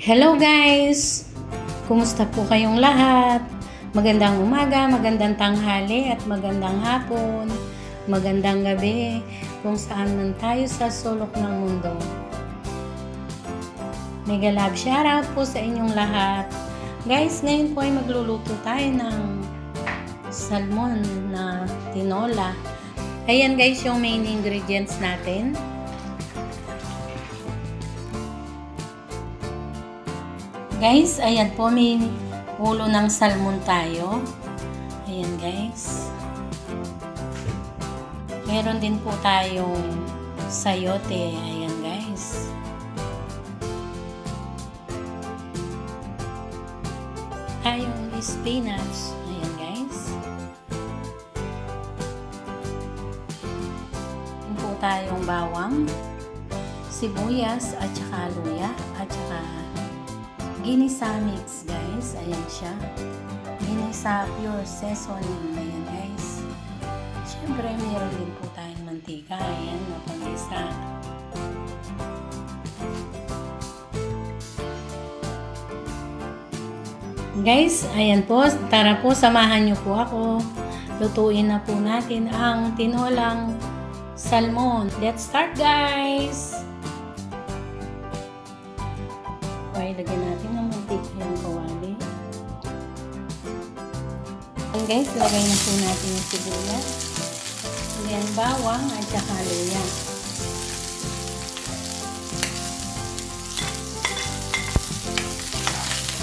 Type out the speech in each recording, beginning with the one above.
Hello guys! Kumusta po kayong lahat? Magandang umaga, magandang tanghali at magandang hapon, magandang gabi kung saan man tayo sa sulok ng mundo. Mega love shoutout po sa inyong lahat. Guys, ngayon po ay magluluto tayo ng salmon na tinola. Ayan guys yung main ingredients natin. Guys, ayan po, may ulo ng salmon tayo. Ayan guys. Meron din po tayong sayote. Ayan guys. Tayong spinach. Ayan guys. Meron po tayong bawang, sibuyas, at saka luya, at saka ginisa mix guys, ayan siya. Ginisa pure seasoning, ayan guys. Siyempre meron din po tayong mantika, ayan na pangisa. Guys, ayan po, tara po samahan niyo po ako. Lutuin na po natin ang tinolang salmon. Let's start guys! Okay, lagyan natin ng mantika yung kawali. And guys, lagay na po natin yung sibuyas. Then bawang at saka luya.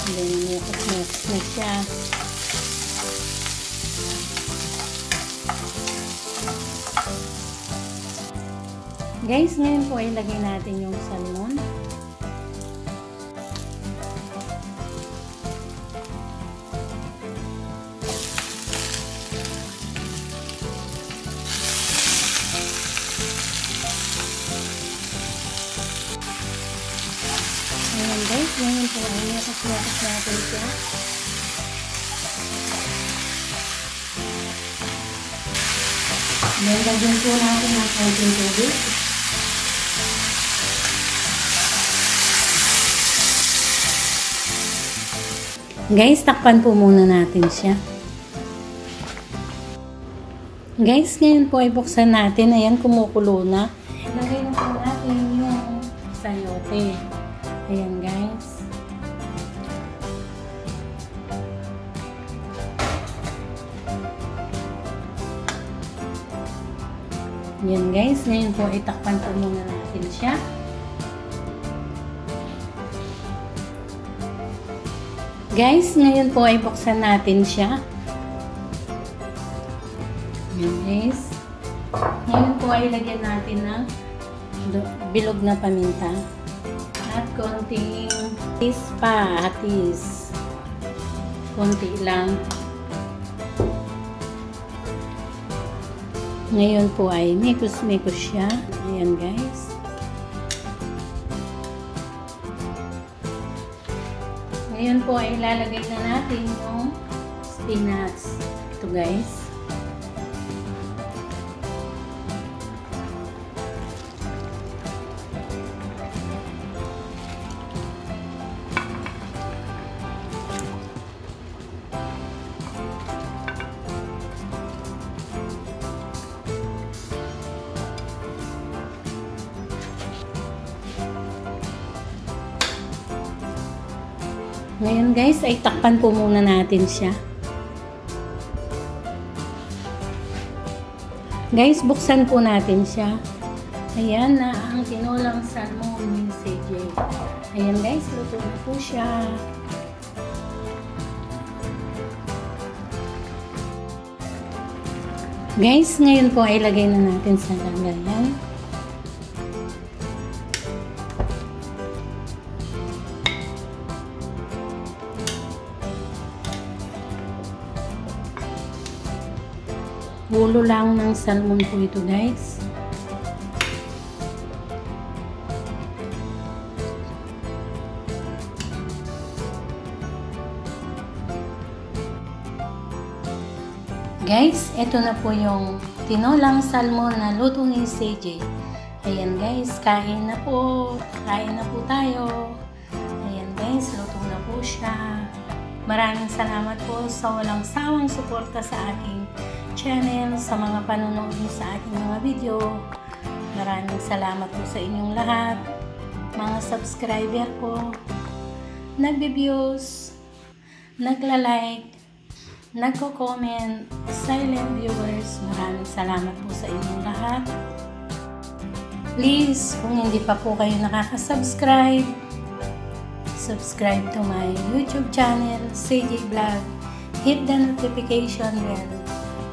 And then mix na siya. Guys, ngayon po ay lagay natin yung salmon. Ayan guys, ngayon po ay yakas-yakas natin siya. Then, lagyan po natin ng konting tubig. Guys, takpan po muna natin siya. Guys, ngayon po ay buksan natin. Ayan, kumukulo na. Lagay na po natin yung sayote. Ayan guys. Ayan guys. Ngayon po itakpan po muna natin siya. Guys, ngayon po ay buksan natin siya. Ayan guys. Ngayon po ay lagyan natin ng bilog na paminta. At konting patis. Konti lang. Ngayon po ay mikos-mikos siya. Ayan guys. Ngayon po ay ilalagay na natin yung spinach. Ito guys. Ngayon guys, ay takpan po muna natin siya. Guys, buksan po natin siya. Ayan na ang tinolang salmon ni CJ. Ayan guys, luto na po siya. Guys, ngayon po ay lagay na natin sa lagayan. Ulo lang ng salmon po ito guys. Guys, ito na po yung tinolang salmon na luto ni CJ. Ayan guys, kain na po. Kain na po tayo. Ayan guys. guys, luto na po siya. Maraming salamat po sa walang sawang suporta sa aking channel, sa mga panonood niyo sa aking mga video. Maraming salamat po sa inyong lahat, mga subscriber ko, nagbe-views, nagla-like, nagko-comment, silent viewers. Maraming salamat po sa inyong lahat. Please, kung hindi pa po kayo nakaka-subscribe, subscribe to my YouTube channel, CJ Vlog. Hit the notification bell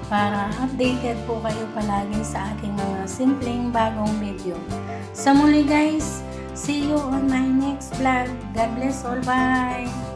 para updated po kayo palagi sa aking mga simpleng bagong video. Sa muli guys, see you on my next vlog. God bless all. Bye!